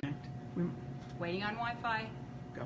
We Waiting on Wi-Fi. go.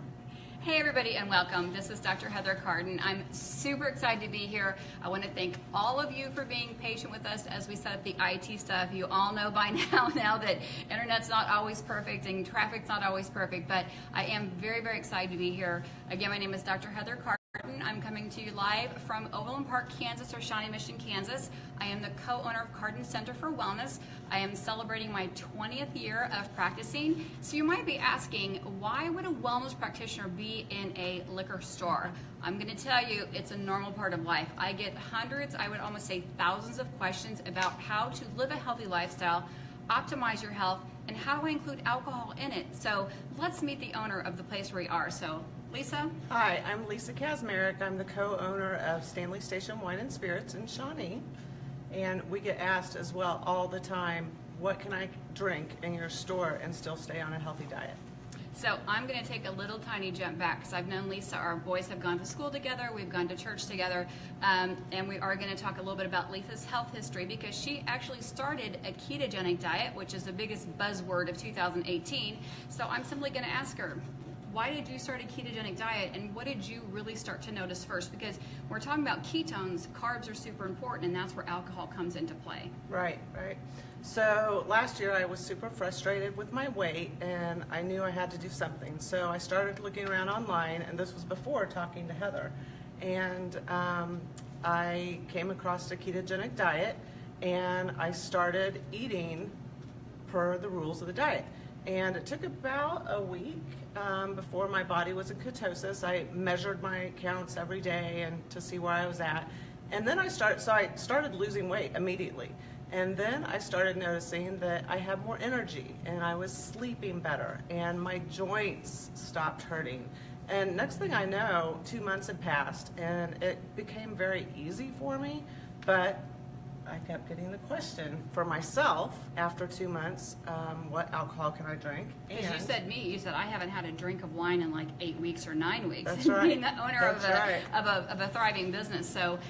Hey everybody and welcome. This is Dr. Heather Carden. I'm super excited to be here. I want to thank all of you for being patient with us as we set up the IT stuff. You all know by now that internet's not always perfect and traffic's not always perfect, but I am very, very excited to be here. Again, my name is Dr. Heather Carden. I'm coming to you live from Overland Park, Kansas, or Shawnee Mission, Kansas. I am the co-owner of Carden Center for Wellness. I am celebrating my 20th year of practicing. So you might be asking, why would a wellness practitioner be in a liquor store? I'm going to tell you, it's a normal part of life. I get hundreds, I would almost say thousands of questions about how to live a healthy lifestyle, optimize your health, and how do I include alcohol in it? So let's meet the owner of the place where we are. So Lisa? Hi, I'm Lisa Kazmarek. I'm the co-owner of Stanley Station Wine and Spirits in Shawnee. And we get asked as well all the time, what can I drink in your store and still stay on a healthy diet? So I'm going to take a little tiny jump back because I've known Lisa. Our boys have gone to school together. We've gone to church together. And we are going to talk a little bit about Lisa's health history because she actually started a ketogenic diet, which is the biggest buzzword of 2018. So I'm simply going to ask her, why did you start a ketogenic diet and what did you really start to notice first? Because we're talking about ketones, carbs are super important, and that's where alcohol comes into play. Right. So last year I was super frustrated with my weight and I knew I had to do something. So I started looking around online, and this was before talking to Heather. And I came across a ketogenic diet and I started eating per the rules of the diet. And it took about a week before my body was in ketosis. I measured my counts every day and to see where I was at. And then I started losing weight immediately. And then I started noticing that I had more energy and I was sleeping better and my joints stopped hurting. And next thing I know, 2 months had passed and it became very easy for me, but I kept getting the question for myself after 2 months, what alcohol can I drink? Because you said I haven't had a drink of wine in like 8 weeks or 9 weeks. That's right. Being the owner That's right. of a thriving business. So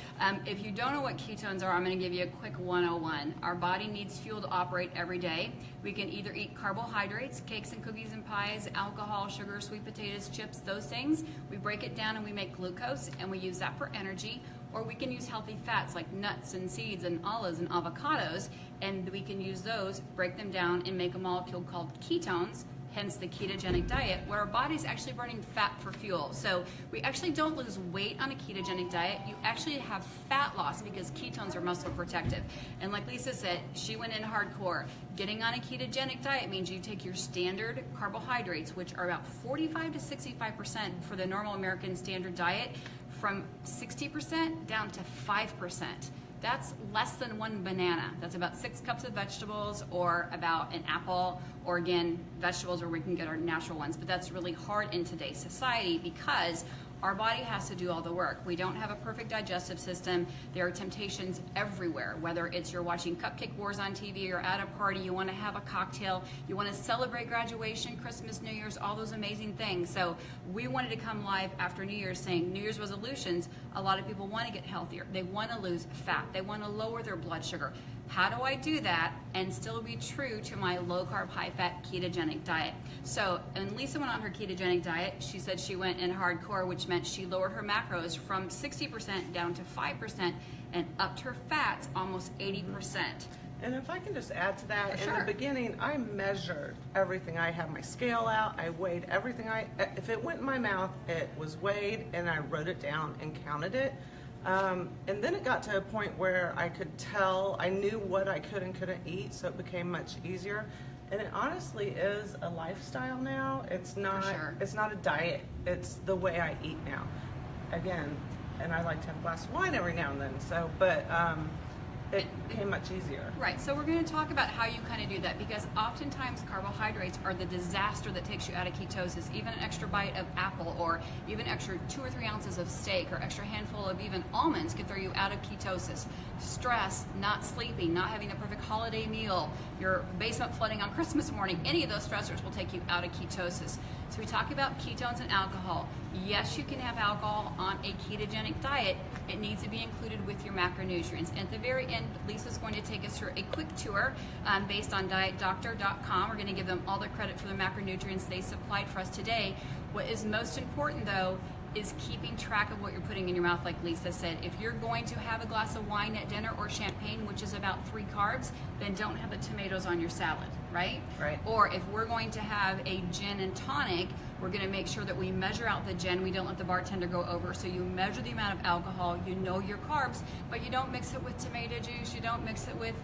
if you don't know what ketones are, I'm going to give you a quick 101. Our body needs fuel to operate every day. We can either eat carbohydrates, cakes and cookies and pies, alcohol, sugar, sweet potatoes, chips, those things. We break it down and we make glucose and we use that for energy. Or we can use healthy fats like nuts and seeds and olives and avocados, and we can use those, break them down, and make a molecule called ketones, hence the ketogenic diet, where our body's actually burning fat for fuel. So we actually don't lose weight on a ketogenic diet. You actually have fat loss because ketones are muscle protective. And like Lisa said, she went in hardcore. Getting on a ketogenic diet means you take your standard carbohydrates, which are about 45 to 65% for the normal American standard diet, from 60% down to 5%. That's less than one banana. That's about 6 cups of vegetables or about an apple, or again, vegetables where we can get our natural ones. But that's really hard in today's society because our body has to do all the work. We don't have a perfect digestive system. There are temptations everywhere, whether it's you're watching Cupcake Wars on TV or at a party, you want to have a cocktail, you want to celebrate graduation, Christmas, New Year's, all those amazing things. So we wanted to come live after New Year's saying New Year's resolutions. A lot of people want to get healthier. They want to lose fat. They want to lower their blood sugar. How do I do that and still be true to my low-carb, high-fat ketogenic diet? So, and Lisa went on her ketogenic diet. She said she went in hardcore, which meant she lowered her macros from 60% down to 5% and upped her fats almost 80%. And if I can just add to that, Sure. in the beginning, I measured everything. I had my scale out, I weighed everything. If it went in my mouth, it was weighed, and I wrote it down and counted it. And then it got to a point where I could tell, I knew what I could and couldn't eat, so it became much easier. And it honestly is a lifestyle now. It's not. Sure. It's not a diet. It's the way I eat now. Again, and I like to have a glass of wine every now and then. So, but it became much easier. Right, so we're going to talk about how you kind of do that, because oftentimes carbohydrates are the disaster that takes you out of ketosis. Even an extra bite of apple, or even extra 2 or 3 ounces of steak, or extra handful of even almonds could throw you out of ketosis. Stress, not sleeping, not having a perfect holiday meal, your basement flooding on Christmas morning, any of those stressors will take you out of ketosis. So we talk about ketones and alcohol. Yes, you can have alcohol on a ketogenic diet. It needs to be included with your macronutrients. And at the very end Lisa's going to take us through a quick tour based on dietdoctor.com. We're going to give them all the credit for the macronutrients they supplied for us today. What is most important, though, is keeping track of what you're putting in your mouth, like Lisa said. If you're going to have a glass of wine at dinner or champagne, which is about 3 carbs, then don't have the tomatoes on your salad, right? Right. Or if we're going to have a gin and tonic, we're going to make sure that we measure out the gin. We don't let the bartender go over. So you measure the amount of alcohol, you know your carbs, but you don't mix it with tomato juice, you don't mix it with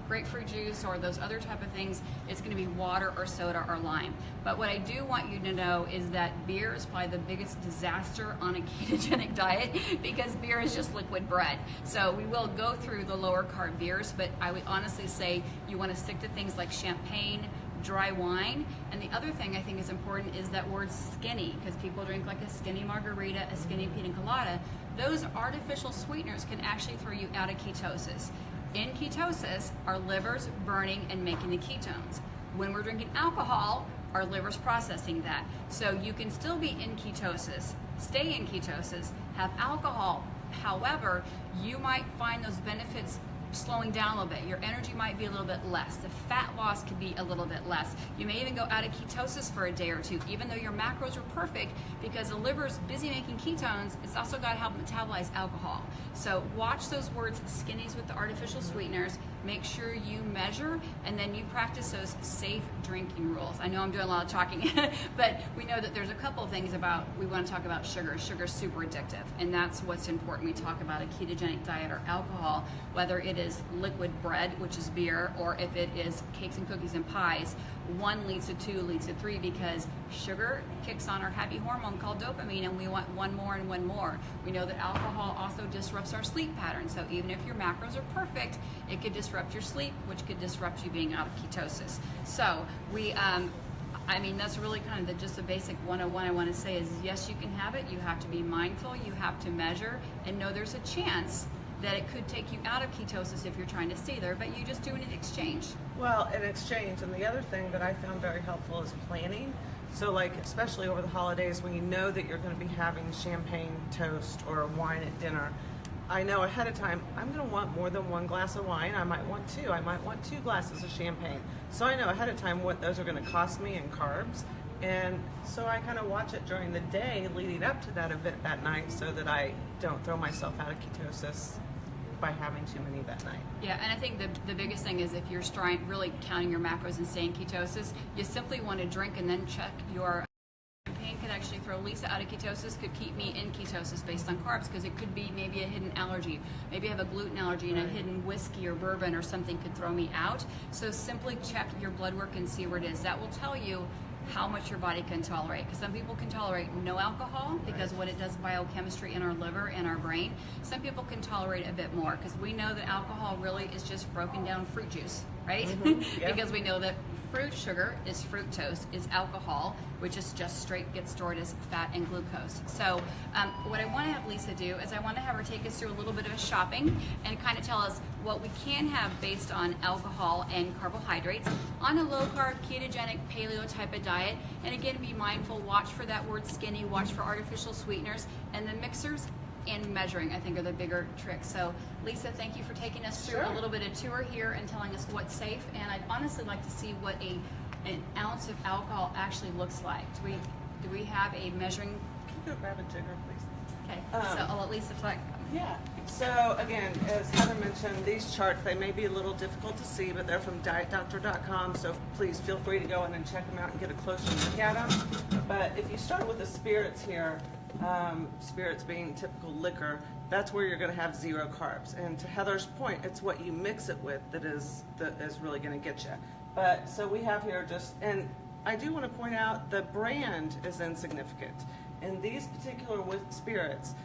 grapefruit juice or those other type of things. It's going to be water or soda or lime. But what I do want you to know is that beer is probably the biggest disaster on a ketogenic diet because beer is just liquid bread. So we will go through the lower carb beers, but I would honestly say you want to stick to things like champagne, dry wine. And the other thing I think is important is that word skinny, because people drink like a skinny margarita, a skinny pina colada. Those artificial sweeteners can actually throw you out of ketosis. In ketosis, our liver's burning and making the ketones. When we're drinking alcohol, our liver's processing that. So you can still be in ketosis, stay in ketosis, have alcohol. However, you might find those benefits slowing down a little bit. Your energy might be a little bit less. The fat loss could be a little bit less. You may even go out of ketosis for a day or two, even though your macros are perfect, because the liver's busy making ketones. It's also got to help metabolize alcohol. So watch those words, skinnies with the artificial sweeteners. Make sure you measure, and then you practice those safe drinking rules. I know I'm doing a lot of talking, but we know that there's a couple of things we want to talk about sugar. Sugar's super addictive, and that's what's important. We talk about a ketogenic diet or alcohol, whether it is liquid bread, which is beer, or if it is cakes and cookies and pies. 1 leads to 2, leads to 3, because sugar kicks on our happy hormone called dopamine, and we want one more and one more. We know that alcohol also disrupts our sleep pattern, so even if your macros are perfect, it could disrupt your sleep, which could disrupt you being out of ketosis. So that's really kind of just the basic 101 I want to say is, yes, you can have it. You have to be mindful. You have to measure and know there's a chance that it could take you out of ketosis if you're trying to stay there, but you just do it in exchange. Well, in exchange, and the other thing that I found very helpful is planning. So like, especially over the holidays when you know that you're going to be having champagne toast or wine at dinner, I know ahead of time, I'm going to want more than 1 glass of wine. I might want 2. I might want 2 glasses of champagne. So I know ahead of time what those are going to cost me in carbs. And so I kind of watch it during the day leading up to that event that night so that I don't throw myself out of ketosis by having too many that night. Yeah, and I think the biggest thing is if you're really counting your macros and staying ketosis, you simply want to drink and then check your champagne. Could actually throw Lisa out of ketosis, could keep me in ketosis based on carbs, because it could be maybe a hidden allergy. Maybe I have a gluten allergy and a hidden whiskey or bourbon or something could throw me out. So simply check your blood work and see where it is. That will tell you how much your body can tolerate, because some people can tolerate no alcohol because what it does biochemistry in our liver and our brain. Some people can tolerate a bit more, because we know that alcohol really is just broken down fruit juice, right? Yep. Because we know that fruit sugar is fructose, is alcohol, which is just straight gets stored as fat and glucose. So what I want to have Lisa do is I want to have her take us through a little bit of a shopping and kind of tell us what we can have based on alcohol and carbohydrates on a low-carb, ketogenic, paleo type of diet. And again, be mindful, watch for that word skinny, watch for artificial sweeteners, and the mixers and measuring, I think, are the bigger tricks. So Lisa, thank you for taking us through a little bit of tour here and telling us what's safe. And I'd honestly like to see what an ounce of alcohol actually looks like. Do we have a measuring? Can you go grab a jigger, please? Okay, so I'll let Lisa talk. Yeah. So again, as Heather mentioned, these charts, they may be a little difficult to see, but they're from dietdoctor.com, so please feel free to go in and check them out and get a closer look at them. But if you start with the spirits here, spirits being typical liquor, that's where you're going to have 0 carbs. And to Heather's point, it's what you mix it with that is really going to get you. But so we have here and I do want to point out the brand is insignificant. In these particular spirits,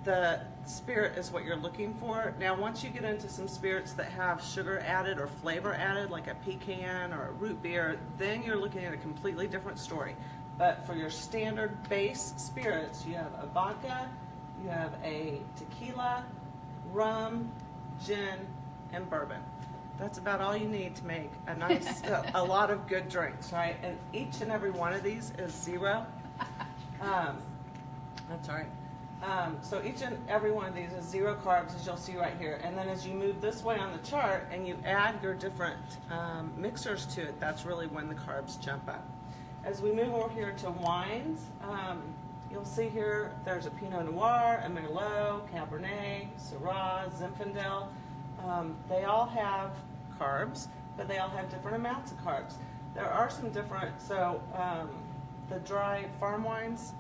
the spirit is what you're looking for. Now, once you get into some spirits that have sugar added or flavor added, like a pecan or a root beer, then you're looking at a completely different story. But for your standard base spirits, you have a vodka, you have a tequila, rum, gin, and bourbon. That's about all you need to make a nice, a lot of good drinks, right? And each and every one of these is 0. That's all right. So each and every one of these is 0 carbs, as you'll see right here. And then as you move this way on the chart and you add your different mixers to it, that's really when the carbs jump up. As we move over here to wines, you'll see here there's a Pinot Noir, a Merlot, Cabernet, Syrah, Zinfandel. They all have carbs, but they all have different amounts of carbs. There are some different, so the dry farm wines,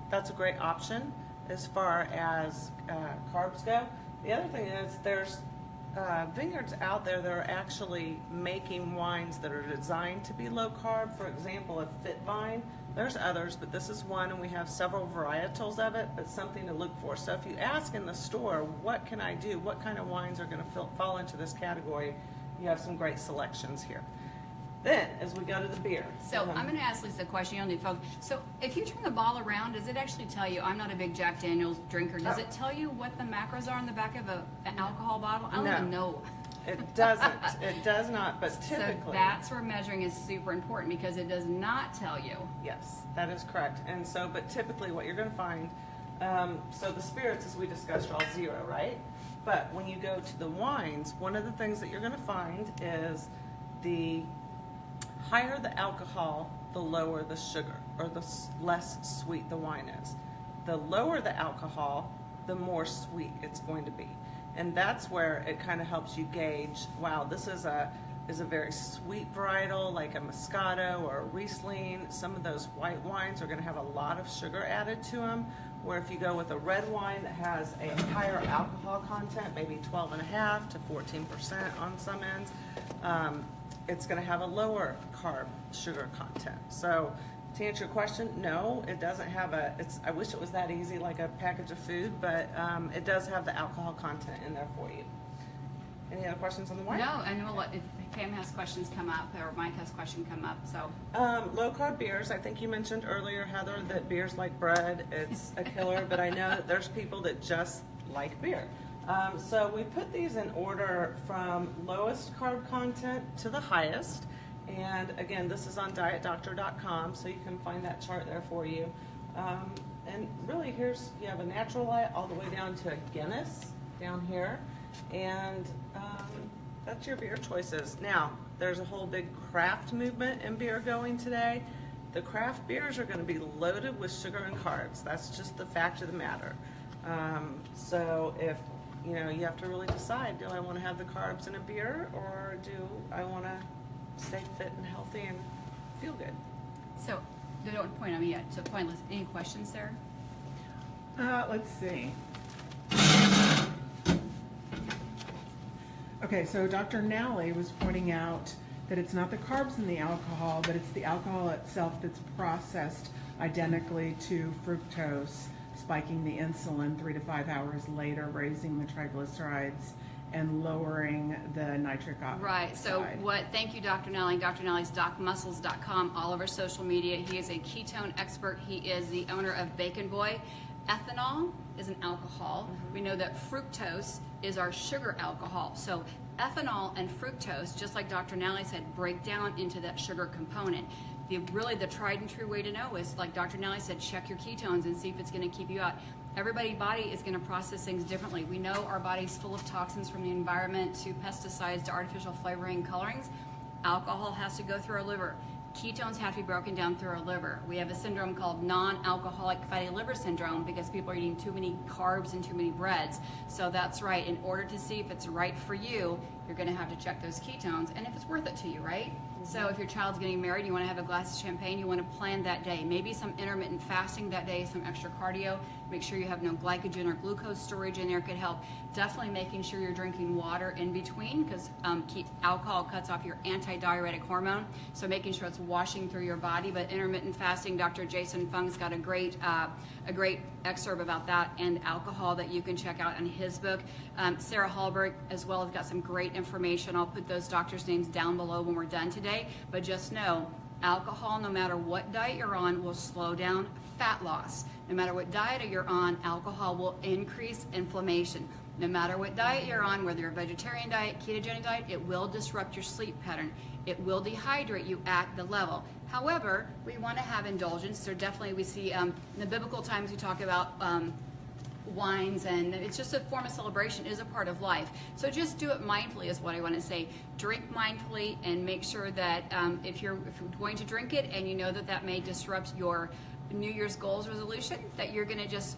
that's a great option as far as carbs go. The other thing is there's vineyards out there that are actually making wines that are designed to be low carb. For example, a Fit Vine. There's others, but this is one, and we have several varietals of it, but something to look for. So if you ask in the store, what can I do? What kind of wines are going to fall into this category? You have some great selections here. Then, as we go to the beer. So I'm going to ask Lisa a question. You don't need to focus. So if you turn the bottle around, does it actually tell you, I'm not a big Jack Daniel's drinker, does it tell you what the macros are on the back of an alcohol bottle? I don't even know. It doesn't. It does not, but typically. So that's where measuring is super important, because it does not tell you. Yes, that is correct. And so, but typically what you're going to find, so the spirits, as we discussed, are all 0, right? But when you go to the wines, one of the things that you're going to find is the higher the alcohol, the lower the sugar, or the less sweet the wine is. The lower the alcohol, the more sweet it's going to be. And that's where it kind of helps you gauge, wow, this is a very sweet varietal, like a Moscato or a Riesling. Some of those white wines are going to have a lot of sugar added to them, where if you go with a red wine that has a higher alcohol content, maybe 12.5 to 14% on some ends, it's going to have a lower carb sugar content. So to answer your question, no, it doesn't have I wish it was that easy like a package of food, but it does have the alcohol content in there for you. Any other questions on the wine? No, and if Pam has questions come up, or Mike has questions come up, so. Low carb beers, I think you mentioned earlier, Heather, that beer's like bread. It's a killer, but I know that there's people that just like beer. So we put these in order from lowest carb content to the highest. And again, this is on dietdoctor.com, so you can find that chart there for you. And really, you have a natural light all the way down to a Guinness down here. And that's your beer choices. Now, there's a whole big craft movement in beer going today. The craft beers are going to be loaded with sugar and carbs. That's just the fact of the matter. So if you have to really decide, do I want to have the carbs in a beer, or do I want to stay fit and healthy and feel good? So, don't point on me yet. So, pointless. Any questions there? Let's see. Okay, so Dr. Nally was pointing out that it's not the carbs in the alcohol, but it's the alcohol itself that's processed identically to fructose, spiking the insulin 3 to 5 hours later, raising the triglycerides, and lowering the nitric oxide. Right. So thank you, Dr. Nally. Dr. Nally's DocMuscles.com, all over social media. He is a ketone expert. He is the owner of Bacon Boy. Ethanol is an alcohol. Mm-hmm. We know that fructose is our sugar alcohol. So ethanol and fructose, just like Dr. Nally said, break down into that sugar component. Really the tried and true way to know is, like Dr. Nally said, check your ketones and see if it's going to keep you out. Everybody's body is going to process things differently. We know our body's full of toxins, from the environment to pesticides to artificial flavoring, colorings. Alcohol has to go through our liver. Ketones have to be broken down through our liver. We have a syndrome called non-alcoholic fatty liver syndrome because people are eating too many carbs and too many breads. So that's right. In order to see if it's right for you, you're going to have to check those ketones and if it's worth it to you, right? Mm-hmm. So if your child's getting married, you want to have a glass of champagne, you want to plan that day. Maybe some intermittent fasting that day, some extra cardio. Make sure you have no glycogen or glucose storage in there could help. Definitely making sure you're drinking water in between, because alcohol cuts off your anti-diuretic hormone. So making sure it's washing through your body. But intermittent fasting, Dr. Jason Fung's got a great excerpt about that and alcohol that you can check out in his book. Sarah Hallberg as well has got some great information. I'll put those doctors' names down below when we're done today. But just know, alcohol, no matter what diet you're on, will slow down fat loss. No matter what diet you're on, alcohol will increase inflammation. No matter what diet you're on, whether you're a vegetarian diet, ketogenic diet, it will disrupt your sleep pattern. It will dehydrate you at the level. However, we want to have indulgence. So definitely we see in the biblical times we talk about wines, and it's just a form of celebration, is a part of life. So just do it mindfully is what I want to say. Drink mindfully, and make sure that if you're going to drink it and you know that that may disrupt your New Year's goals resolution, that you're going to just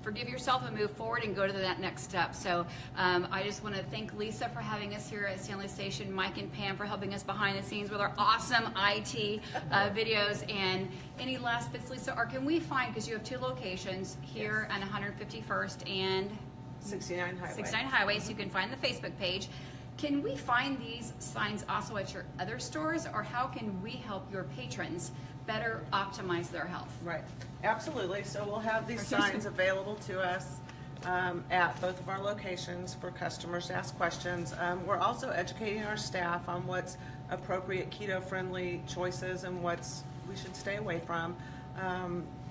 forgive yourself and move forward and go to that next step. So I just want to thank Lisa for having us here at Stanley Station, Mike and Pam for helping us behind the scenes with our awesome IT videos. And any last bits, Lisa, or can we find, because you have 2 locations here on 151st and 69 Highway. 69 Highway, so you can find the Facebook page. Can we find these signs also at your other stores, or how can we help your patrons better optimize their health? Right, absolutely. So we'll have these signs available to us at both of our locations for customers to ask questions. We're also educating our staff on what's appropriate keto-friendly choices and what's we should stay away from.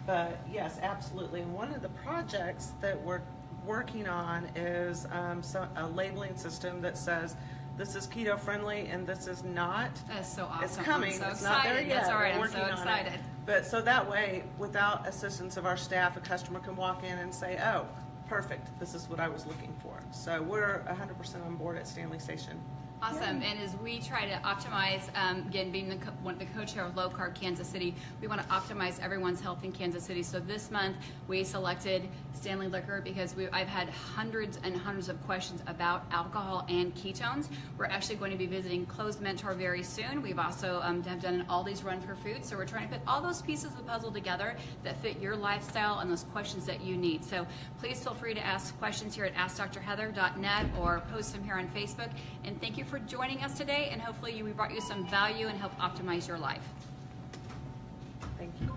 But yes, absolutely. And one of the projects that we're working on is a labeling system that says this is keto friendly and this is not. That's so awesome. It's coming. I'm so it's not there excited. yet. That's all right. We're I'm so working on excited. it. But so that way, without assistance of our staff, a customer can walk in and say, "Oh, perfect. This is what I was looking for." So we're 100% on board at Stanley Station. Awesome. And as we try to optimize, again, being the co-chair of Low Carb Kansas City, we want to optimize everyone's health in Kansas City. So this month we selected Stanley Liquor because I've had hundreds and hundreds of questions about alcohol and ketones. We're actually going to be visiting Closed Mentor very soon. We've also have done an Aldi's Run for Food. So we're trying to put all those pieces of the puzzle together that fit your lifestyle and those questions that you need. So please feel free to ask questions here at AskDrHeather.net or post them here on Facebook. And thank you for joining us today, and hopefully we brought you some value and help optimize your life. Thank you.